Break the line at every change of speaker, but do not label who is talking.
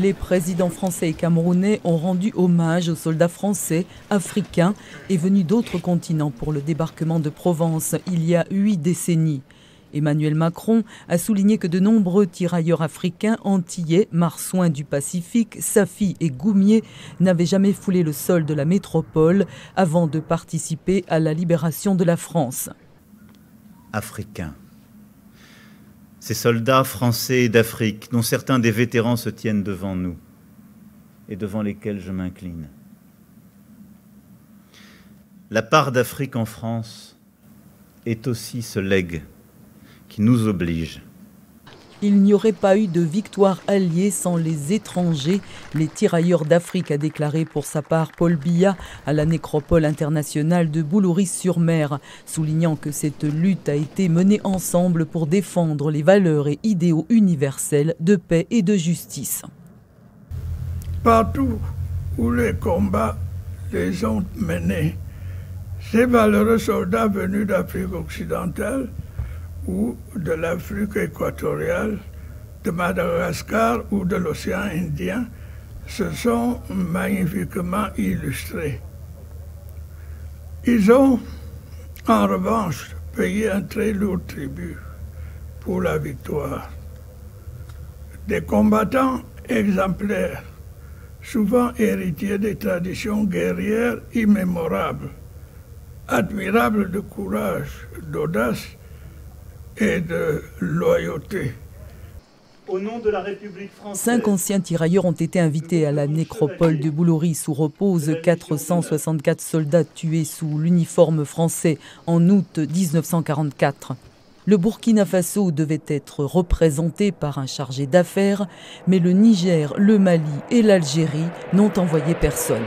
Les présidents français et camerounais ont rendu hommage aux soldats français, africains et venus d'autres continents pour le débarquement de Provence il y a 8 décennies. Emmanuel Macron a souligné que de nombreux tirailleurs africains, antillais, marsouins du Pacifique, safis et goumiers n'avaient jamais foulé le sol de la métropole avant de participer à la libération de la France.
Africains. Ces soldats français d'Afrique, dont certains des vétérans se tiennent devant nous et devant lesquels je m'incline. La part d'Afrique en France est aussi ce legs qui nous oblige.
Il n'y aurait pas eu de victoire alliée sans les étrangers. Les tirailleurs d'Afrique, a déclaré pour sa part Paul Biya à la nécropole internationale de Boulouris-sur-Mer, soulignant que cette lutte a été menée ensemble pour défendre les valeurs et idéaux universels de paix et de justice.
Partout où les combats les ont menés, ces valeureux soldats venus d'Afrique occidentale ou de l'Afrique équatoriale, de Madagascar ou de l'océan Indien, se sont magnifiquement illustrés. Ils ont, en revanche, payé un très lourd tribut pour la victoire. Des combattants exemplaires, souvent héritiers des traditions guerrières immémorables, admirables de courage, d'audace et de loyauté.
Au nom de la République française.
5 anciens tirailleurs ont été invités à la nécropole de Boulouris où reposent 464 soldats tués sous l'uniforme français en août 1944. Le Burkina Faso devait être représenté par un chargé d'affaires, mais le Niger, le Mali et l'Algérie n'ont envoyé personne.